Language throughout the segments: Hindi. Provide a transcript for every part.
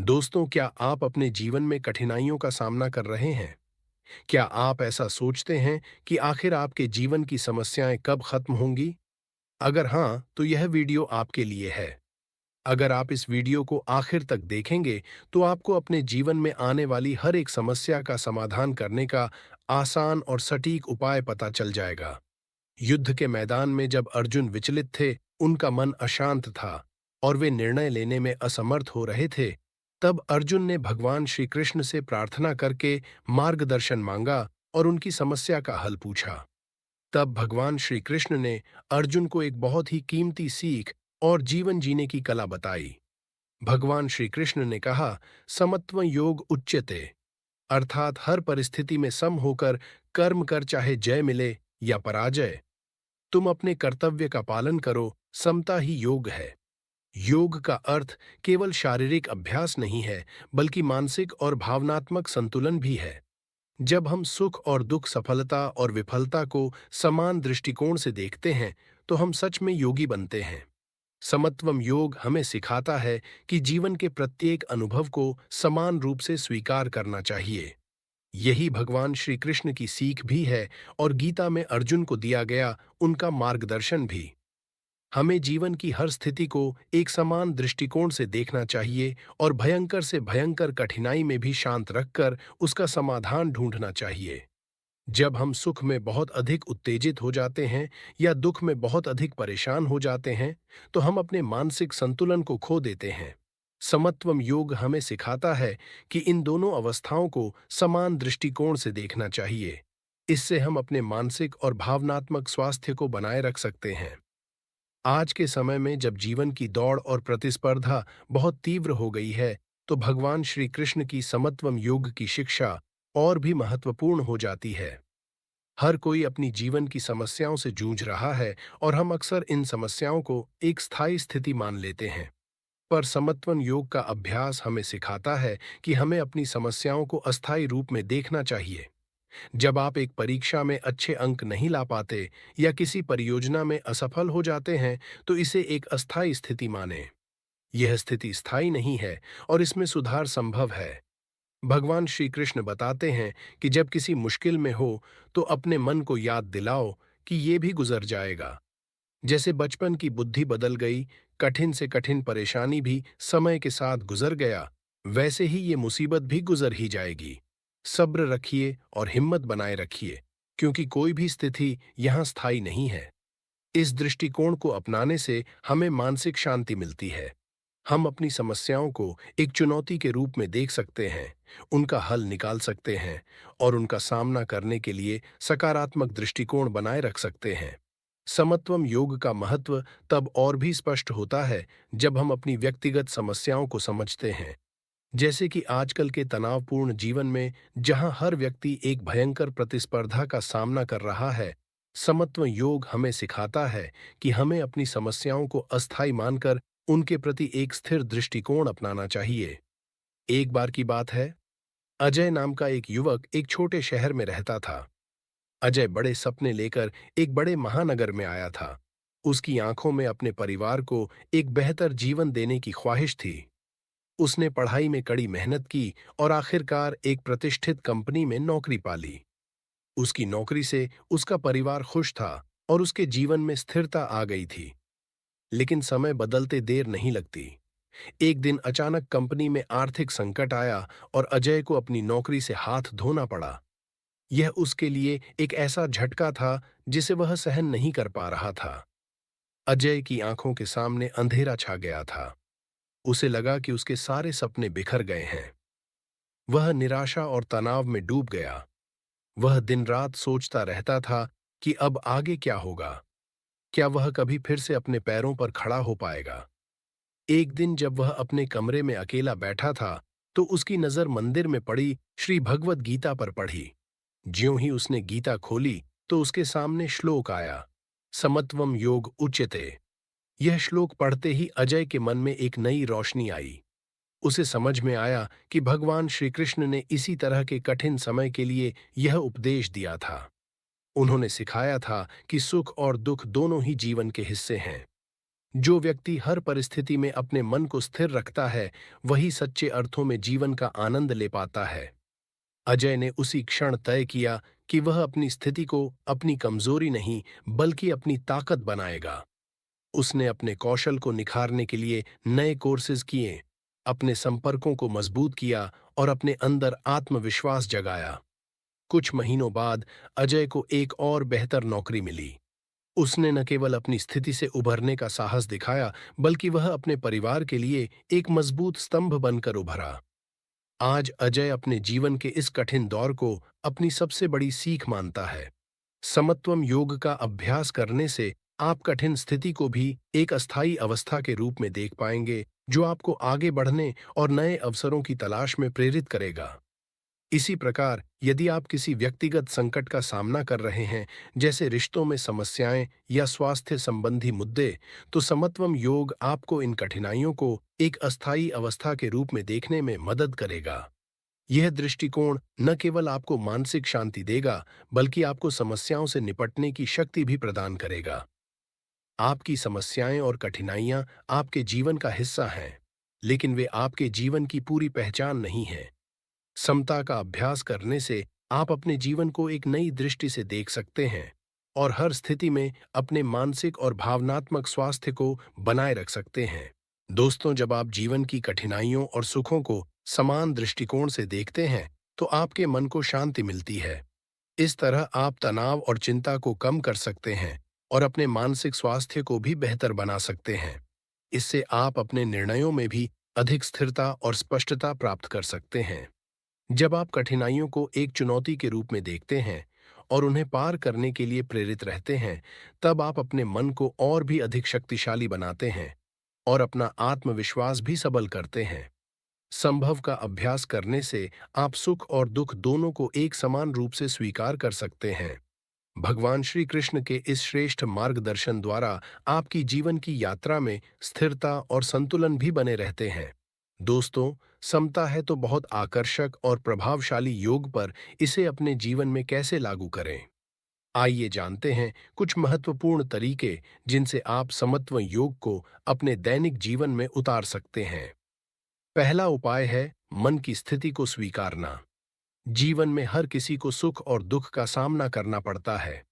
दोस्तों, क्या आप अपने जीवन में कठिनाइयों का सामना कर रहे हैं? क्या आप ऐसा सोचते हैं कि आखिर आपके जीवन की समस्याएं कब खत्म होंगी? अगर हाँ, तो यह वीडियो आपके लिए है। अगर आप इस वीडियो को आखिर तक देखेंगे, तो आपको अपने जीवन में आने वाली हर एक समस्या का समाधान करने का आसान और सटीक उपाय पता चल जाएगा। युद्ध के मैदान में जब अर्जुन विचलित थे, उनका मन अशांत था और वे निर्णय लेने में असमर्थ हो रहे थे, तब अर्जुन ने भगवान श्री कृष्ण से प्रार्थना करके मार्गदर्शन मांगा और उनकी समस्या का हल पूछा। तब भगवान श्री कृष्ण ने अर्जुन को एक बहुत ही कीमती सीख और जीवन जीने की कला बताई। भगवान श्री कृष्ण ने कहा, समत्व योग उच्यते, अर्थात हर परिस्थिति में सम होकर कर्म कर, चाहे जय मिले या पराजय। तुम अपने कर्तव्य का पालन करो, समता ही योग है। योग का अर्थ केवल शारीरिक अभ्यास नहीं है, बल्कि मानसिक और भावनात्मक संतुलन भी है। जब हम सुख और दुख, सफलता और विफलता को समान दृष्टिकोण से देखते हैं, तो हम सच में योगी बनते हैं। समत्वम योग हमें सिखाता है कि जीवन के प्रत्येक अनुभव को समान रूप से स्वीकार करना चाहिए। यही भगवान श्री कृष्ण की सीख भी है और गीता में अर्जुन को दिया गया उनका मार्गदर्शन भी। हमें जीवन की हर स्थिति को एक समान दृष्टिकोण से देखना चाहिए और भयंकर से भयंकर कठिनाई में भी शांत रखकर उसका समाधान ढूंढना चाहिए। जब हम सुख में बहुत अधिक उत्तेजित हो जाते हैं या दुख में बहुत अधिक परेशान हो जाते हैं, तो हम अपने मानसिक संतुलन को खो देते हैं। समत्वम योग हमें सिखाता है कि इन दोनों अवस्थाओं को समान दृष्टिकोण से देखना चाहिए। इससे हम अपने मानसिक और भावनात्मक स्वास्थ्य को बनाए रख सकते हैं। आज के समय में जब जीवन की दौड़ और प्रतिस्पर्धा बहुत तीव्र हो गई है, तो भगवान श्री कृष्ण की समत्वम योग की शिक्षा और भी महत्वपूर्ण हो जाती है। हर कोई अपनी जीवन की समस्याओं से जूझ रहा है और हम अक्सर इन समस्याओं को एक स्थायी स्थिति मान लेते हैं। पर समत्वन योग का अभ्यास हमें सिखाता है कि हमें अपनी समस्याओं को अस्थायी रूप में देखना चाहिए। जब आप एक परीक्षा में अच्छे अंक नहीं ला पाते या किसी परियोजना में असफल हो जाते हैं, तो इसे एक अस्थायी स्थिति मानें। यह स्थिति स्थायी नहीं है और इसमें सुधार संभव है। भगवान श्री कृष्ण बताते हैं कि जब किसी मुश्किल में हो, तो अपने मन को याद दिलाओ कि ये भी गुजर जाएगा। जैसे बचपन की बुद्धि बदल गई, कठिन से कठिन परेशानी भी समय के साथ गुजर गया, वैसे ही ये मुसीबत भी गुजर ही जाएगी। सब्र रखिए और हिम्मत बनाए रखिए, क्योंकि कोई भी स्थिति यहाँ स्थायी नहीं है। इस दृष्टिकोण को अपनाने से हमें मानसिक शांति मिलती है। हम अपनी समस्याओं को एक चुनौती के रूप में देख सकते हैं, उनका हल निकाल सकते हैं और उनका सामना करने के लिए सकारात्मक दृष्टिकोण बनाए रख सकते हैं। समत्वम योग का महत्व तब और भी स्पष्ट होता है जब हम अपनी व्यक्तिगत समस्याओं को समझते हैं। जैसे कि आजकल के तनावपूर्ण जीवन में, जहां हर व्यक्ति एक भयंकर प्रतिस्पर्धा का सामना कर रहा है, समत्व योग हमें सिखाता है कि हमें अपनी समस्याओं को अस्थायी मानकर उनके प्रति एक स्थिर दृष्टिकोण अपनाना चाहिए। एक बार की बात है, अजय नाम का एक युवक एक छोटे शहर में रहता था। अजय बड़े सपने लेकर एक बड़े महानगर में आया था। उसकी आंखों में अपने परिवार को एक बेहतर जीवन देने की ख्वाहिश थी। उसने पढ़ाई में कड़ी मेहनत की और आखिरकार एक प्रतिष्ठित कंपनी में नौकरी पा ली। उसकी नौकरी से उसका परिवार खुश था और उसके जीवन में स्थिरता आ गई थी। लेकिन समय बदलते देर नहीं लगती। एक दिन अचानक कंपनी में आर्थिक संकट आया और अजय को अपनी नौकरी से हाथ धोना पड़ा। यह उसके लिए एक ऐसा झटका था जिसे वह सहन नहीं कर पा रहा था। अजय की आंखों के सामने अंधेरा छा गया था। उसे लगा कि उसके सारे सपने बिखर गए हैं। वह निराशा और तनाव में डूब गया। वह दिन रात सोचता रहता था कि अब आगे क्या होगा। क्या वह कभी फिर से अपने पैरों पर खड़ा हो पाएगा। एक दिन जब वह अपने कमरे में अकेला बैठा था, तो उसकी नजर मंदिर में पड़ी श्री भगवद गीता पर पड़ी। ज्यों ही उसने गीता खोली, तो उसके सामने श्लोक आया, समत्वम योग उच्यते। यह श्लोक पढ़ते ही अजय के मन में एक नई रोशनी आई। उसे समझ में आया कि भगवान श्री कृष्ण ने इसी तरह के कठिन समय के लिए यह उपदेश दिया था। उन्होंने सिखाया था कि सुख और दुख दोनों ही जीवन के हिस्से हैं। जो व्यक्ति हर परिस्थिति में अपने मन को स्थिर रखता है, वही सच्चे अर्थों में जीवन का आनंद ले पाता है। अजय ने उसी क्षण तय किया कि वह अपनी स्थिति को अपनी कमजोरी नहीं, बल्कि अपनी ताकत बनाएगा। उसने अपने कौशल को निखारने के लिए नए कोर्सेज किए, अपने संपर्कों को मजबूत किया और अपने अंदर आत्मविश्वास जगाया। कुछ महीनों बाद अजय को एक और बेहतर नौकरी मिली। उसने न केवल अपनी स्थिति से उभरने का साहस दिखाया, बल्कि वह अपने परिवार के लिए एक मजबूत स्तंभ बनकर उभरा। आज अजय अपने जीवन के इस कठिन दौर को अपनी सबसे बड़ी सीख मानता है। समत्वम योग का अभ्यास करने से आप कठिन स्थिति को भी एक अस्थायी अवस्था के रूप में देख पाएंगे, जो आपको आगे बढ़ने और नए अवसरों की तलाश में प्रेरित करेगा। इसी प्रकार, यदि आप किसी व्यक्तिगत संकट का सामना कर रहे हैं, जैसे रिश्तों में समस्याएं या स्वास्थ्य संबंधी मुद्दे, तो समत्वम योग आपको इन कठिनाइयों को एक अस्थायी अवस्था के रूप में देखने में मदद करेगा। यह दृष्टिकोण न केवल आपको मानसिक शांति देगा, बल्कि आपको समस्याओं से निपटने की शक्ति भी प्रदान करेगा। आपकी समस्याएं और कठिनाइयां आपके जीवन का हिस्सा हैं, लेकिन वे आपके जीवन की पूरी पहचान नहीं हैं। समता का अभ्यास करने से आप अपने जीवन को एक नई दृष्टि से देख सकते हैं और हर स्थिति में अपने मानसिक और भावनात्मक स्वास्थ्य को बनाए रख सकते हैं। दोस्तों, जब आप जीवन की कठिनाइयों और सुखों को समान दृष्टिकोण से देखते हैं, तो आपके मन को शांति मिलती है। इस तरह आप तनाव और चिंता को कम कर सकते हैं और अपने मानसिक स्वास्थ्य को भी बेहतर बना सकते हैं। इससे आप अपने निर्णयों में भी अधिक स्थिरता और स्पष्टता प्राप्त कर सकते हैं। जब आप कठिनाइयों को एक चुनौती के रूप में देखते हैं और उन्हें पार करने के लिए प्रेरित रहते हैं, तब आप अपने मन को और भी अधिक शक्तिशाली बनाते हैं और अपना आत्मविश्वास भी सबल करते हैं। संभव का अभ्यास करने से आप सुख और दुख दोनों को एक समान रूप से स्वीकार कर सकते हैं। भगवान श्री कृष्ण के इस श्रेष्ठ मार्गदर्शन द्वारा आपकी जीवन की यात्रा में स्थिरता और संतुलन भी बने रहते हैं। दोस्तों, समता है तो बहुत आकर्षक और प्रभावशाली योग, पर इसे अपने जीवन में कैसे लागू करें? आइए जानते हैं कुछ महत्वपूर्ण तरीके जिनसे आप समत्व योग को अपने दैनिक जीवन में उतार सकते हैं। पहला उपाय है मन की स्थिति को स्वीकारना। जीवन में हर किसी को सुख और दुख का सामना करना पड़ता है।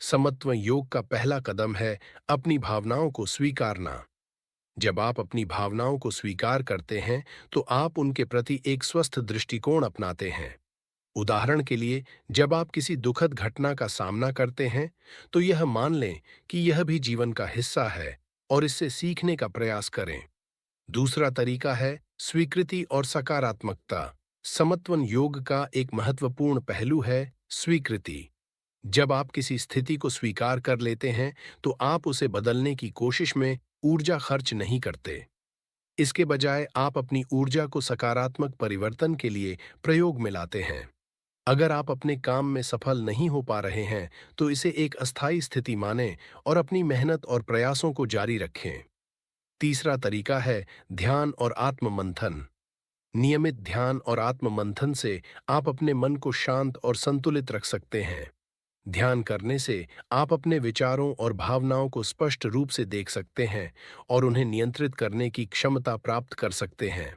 समत्व योग का पहला कदम है अपनी भावनाओं को स्वीकारना। जब आप अपनी भावनाओं को स्वीकार करते हैं, तो आप उनके प्रति एक स्वस्थ दृष्टिकोण अपनाते हैं। उदाहरण के लिए, जब आप किसी दुखद घटना का सामना करते हैं, तो यह मान लें कि यह भी जीवन का हिस्सा है और इससे सीखने का प्रयास करें। दूसरा तरीका है स्वीकृति और सकारात्मकता। समत्वन योग का एक महत्वपूर्ण पहलू है स्वीकृति। जब आप किसी स्थिति को स्वीकार कर लेते हैं, तो आप उसे बदलने की कोशिश में ऊर्जा खर्च नहीं करते। इसके बजाय आप अपनी ऊर्जा को सकारात्मक परिवर्तन के लिए प्रयोग में लाते हैं। अगर आप अपने काम में सफल नहीं हो पा रहे हैं, तो इसे एक अस्थायी स्थिति मानें और अपनी मेहनत और प्रयासों को जारी रखें। तीसरा तरीका है ध्यान और आत्म मंथन। नियमित ध्यान और आत्म मंथन से आप अपने मन को शांत और संतुलित रख सकते हैं। ध्यान करने से आप अपने विचारों और भावनाओं को स्पष्ट रूप से देख सकते हैं और उन्हें नियंत्रित करने की क्षमता प्राप्त कर सकते हैं।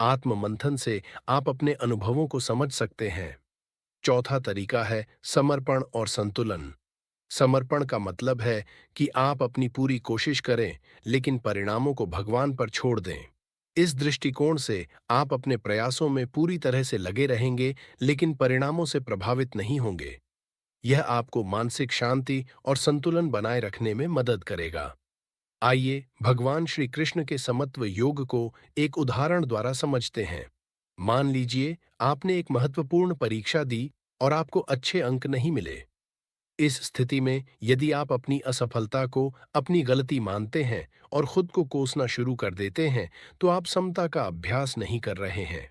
आत्म मंथन से आप अपने अनुभवों को समझ सकते हैं। चौथा तरीका है समर्पण और संतुलन। समर्पण का मतलब है कि आप अपनी पूरी कोशिश करें, लेकिन परिणामों को भगवान पर छोड़ दें। इस दृष्टिकोण से आप अपने प्रयासों में पूरी तरह से लगे रहेंगे, लेकिन परिणामों से प्रभावित नहीं होंगे। यह आपको मानसिक शांति और संतुलन बनाए रखने में मदद करेगा। आइए भगवान श्री कृष्ण के समत्व योग को एक उदाहरण द्वारा समझते हैं। मान लीजिए आपने एक महत्वपूर्ण परीक्षा दी और आपको अच्छे अंक नहीं मिले। इस स्थिति में यदि आप अपनी असफलता को अपनी गलती मानते हैं और खुद को कोसना शुरू कर देते हैं, तो आप समता का अभ्यास नहीं कर रहे हैं।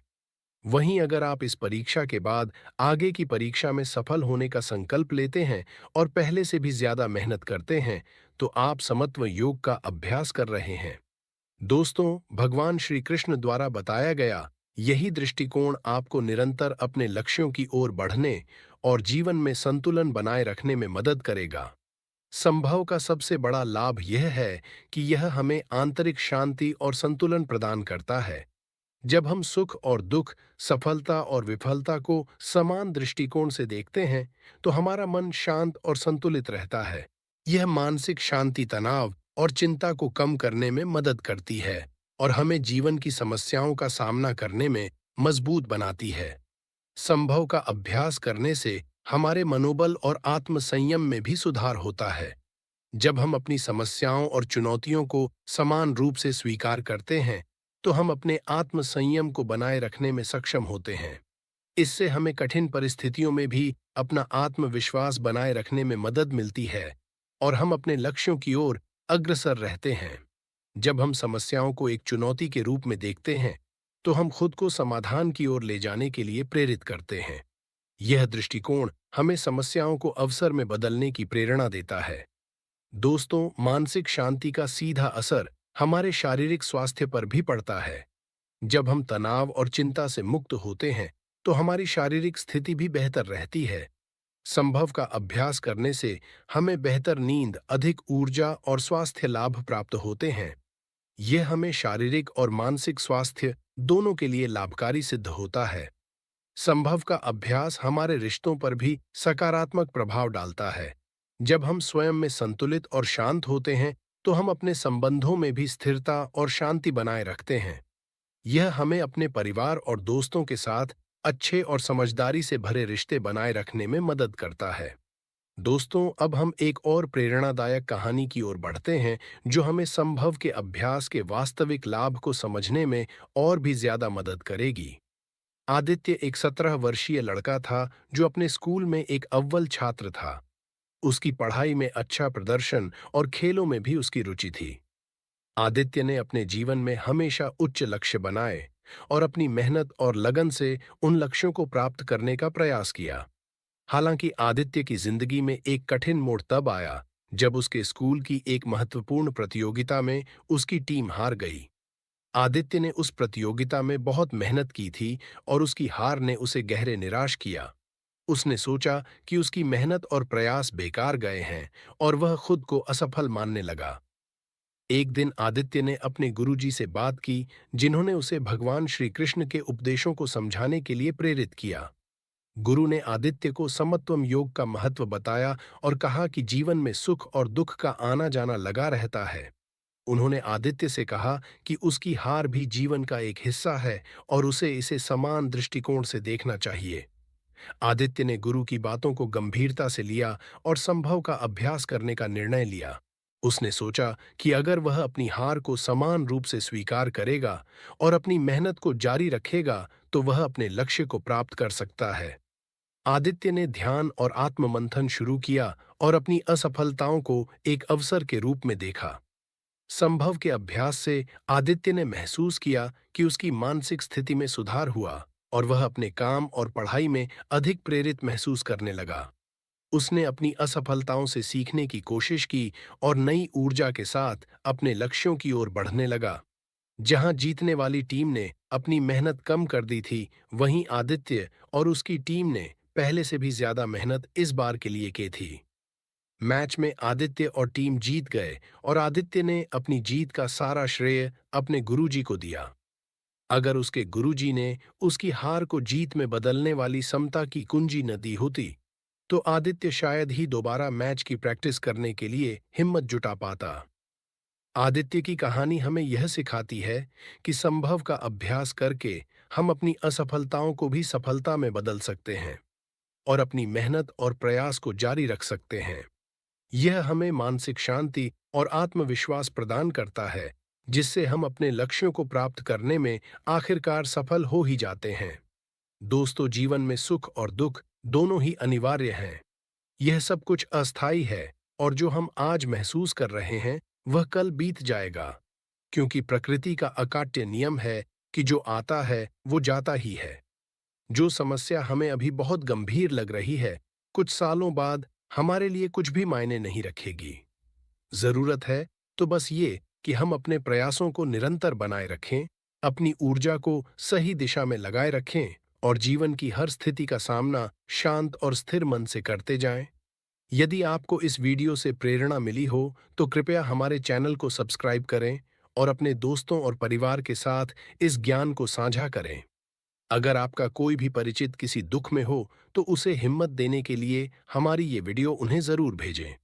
वहीं अगर आप इस परीक्षा के बाद आगे की परीक्षा में सफल होने का संकल्प लेते हैं और पहले से भी ज्यादा मेहनत करते हैं, तो आप समत्व योग का अभ्यास कर रहे हैं। दोस्तों, भगवान श्री कृष्ण द्वारा बताया गया यही दृष्टिकोण आपको निरंतर अपने लक्ष्यों की ओर बढ़ने और जीवन में संतुलन बनाए रखने में मदद करेगा। संभव का सबसे बड़ा लाभ यह है कि यह हमें आंतरिक शांति और संतुलन प्रदान करता है। जब हम सुख और दुख, सफलता और विफलता को समान दृष्टिकोण से देखते हैं, तो हमारा मन शांत और संतुलित रहता है। यह मानसिक शांति तनाव और चिंता को कम करने में मदद करती है और हमें जीवन की समस्याओं का सामना करने में मजबूत बनाती है। संभव का अभ्यास करने से हमारे मनोबल और आत्मसंयम में भी सुधार होता है। जब हम अपनी समस्याओं और चुनौतियों को समान रूप से स्वीकार करते हैं, तो हम अपने आत्मसंयम को बनाए रखने में सक्षम होते हैं। इससे हमें कठिन परिस्थितियों में भी अपना आत्मविश्वास बनाए रखने में मदद मिलती है और हम अपने लक्ष्यों की ओर अग्रसर रहते हैं। जब हम समस्याओं को एक चुनौती के रूप में देखते हैं, तो हम खुद को समाधान की ओर ले जाने के लिए प्रेरित करते हैं। यह दृष्टिकोण हमें समस्याओं को अवसर में बदलने की प्रेरणा देता है। दोस्तों, मानसिक शांति का सीधा असर हमारे शारीरिक स्वास्थ्य पर भी पड़ता है। जब हम तनाव और चिंता से मुक्त होते हैं, तो हमारी शारीरिक स्थिति भी बेहतर रहती है। संभव का अभ्यास करने से हमें बेहतर नींद, अधिक ऊर्जा और स्वास्थ्य लाभ प्राप्त होते हैं। यह हमें शारीरिक और मानसिक स्वास्थ्य दोनों के लिए लाभकारी सिद्ध होता है। संभव का अभ्यास हमारे रिश्तों पर भी सकारात्मक प्रभाव डालता है। जब हम स्वयं में संतुलित और शांत होते हैं, तो हम अपने संबंधों में भी स्थिरता और शांति बनाए रखते हैं। यह हमें अपने परिवार और दोस्तों के साथ अच्छे और समझदारी से भरे रिश्ते बनाए रखने में मदद करता है। दोस्तों, अब हम एक और प्रेरणादायक कहानी की ओर बढ़ते हैं, जो हमें संभव के अभ्यास के वास्तविक लाभ को समझने में और भी ज्यादा मदद करेगी। आदित्य एक 17 वर्षीय लड़का था जो अपने स्कूल में एक अव्वल छात्र था। उसकी पढ़ाई में अच्छा प्रदर्शन और खेलों में भी उसकी रुचि थी। आदित्य ने अपने जीवन में हमेशा उच्च लक्ष्य बनाए और अपनी मेहनत और लगन से उन लक्ष्यों को प्राप्त करने का प्रयास किया। हालांकि आदित्य की जिंदगी में एक कठिन मोड़ तब आया जब उसके स्कूल की एक महत्वपूर्ण प्रतियोगिता में उसकी टीम हार गई। आदित्य ने उस प्रतियोगिता में बहुत मेहनत की थी और उसकी हार ने उसे गहरे निराश किया। उसने सोचा कि उसकी मेहनत और प्रयास बेकार गए हैं और वह खुद को असफल मानने लगा। एक दिन आदित्य ने अपने गुरुजी से बात की, जिन्होंने उसे भगवान श्री कृष्ण के उपदेशों को समझाने के लिए प्रेरित किया। गुरु ने आदित्य को समत्वम योग का महत्व बताया और कहा कि जीवन में सुख और दुख का आना जाना लगा रहता है। उन्होंने आदित्य से कहा कि उसकी हार भी जीवन का एक हिस्सा है और उसे इसे समान दृष्टिकोण से देखना चाहिए। आदित्य ने गुरु की बातों को गंभीरता से लिया और संभव का अभ्यास करने का निर्णय लिया। उसने सोचा कि अगर वह अपनी हार को समान रूप से स्वीकार करेगा और अपनी मेहनत को जारी रखेगा, तो वह अपने लक्ष्य को प्राप्त कर सकता है। आदित्य ने ध्यान और आत्ममंथन शुरू किया और अपनी असफलताओं को एक अवसर के रूप में देखा। संभव के अभ्यास से आदित्य ने महसूस किया कि उसकी मानसिक स्थिति में सुधार हुआ और वह अपने काम और पढ़ाई में अधिक प्रेरित महसूस करने लगा। उसने अपनी असफलताओं से सीखने की कोशिश की और नई ऊर्जा के साथ अपने लक्ष्यों की ओर बढ़ने लगा। जहां जीतने वाली टीम ने अपनी मेहनत कम कर दी थी, वहीं आदित्य और उसकी टीम ने पहले से भी ज्यादा मेहनत इस बार के लिए की थी। मैच में आदित्य और टीम जीत गए और आदित्य ने अपनी जीत का सारा श्रेय अपने गुरुजी को दिया। अगर उसके गुरुजी ने उसकी हार को जीत में बदलने वाली समता की कुंजी न दी होती, तो आदित्य शायद ही दोबारा मैच की प्रैक्टिस करने के लिए हिम्मत जुटा पाता। आदित्य की कहानी हमें यह सिखाती है कि संभव का अभ्यास करके हम अपनी असफलताओं को भी सफलता में बदल सकते हैं और अपनी मेहनत और प्रयास को जारी रख सकते हैं। यह हमें मानसिक शांति और आत्मविश्वास प्रदान करता है, जिससे हम अपने लक्ष्यों को प्राप्त करने में आखिरकार सफल हो ही जाते हैं। दोस्तों, जीवन में सुख और दुख दोनों ही अनिवार्य हैं। यह सब कुछ अस्थायी है और जो हम आज महसूस कर रहे हैं, वह कल बीत जाएगा, क्योंकि प्रकृति का अकाट्य नियम है कि जो आता है वो जाता ही है। जो समस्या हमें अभी बहुत गंभीर लग रही है, कुछ सालों बाद हमारे लिए कुछ भी मायने नहीं रखेगी। जरूरत है तो बस ये कि हम अपने प्रयासों को निरंतर बनाए रखें, अपनी ऊर्जा को सही दिशा में लगाए रखें और जीवन की हर स्थिति का सामना शांत और स्थिर मन से करते जाएं। यदि आपको इस वीडियो से प्रेरणा मिली हो, तो कृपया हमारे चैनल को सब्सक्राइब करें और अपने दोस्तों और परिवार के साथ इस ज्ञान को साझा करें। अगर आपका कोई भी परिचित किसी दुख में हो, तो उसे हिम्मत देने के लिए हमारी ये वीडियो उन्हें जरूर भेजें।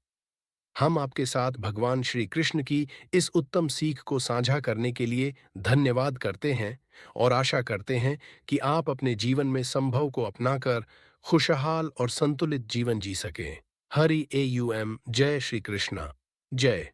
हम आपके साथ भगवान श्री कृष्ण की इस उत्तम सीख को साझा करने के लिए धन्यवाद करते हैं और आशा करते हैं कि आप अपने जीवन में संभव को अपनाकर खुशहाल और संतुलित जीवन जी सकें। हरि AUM। जय श्री कृष्णा। जय।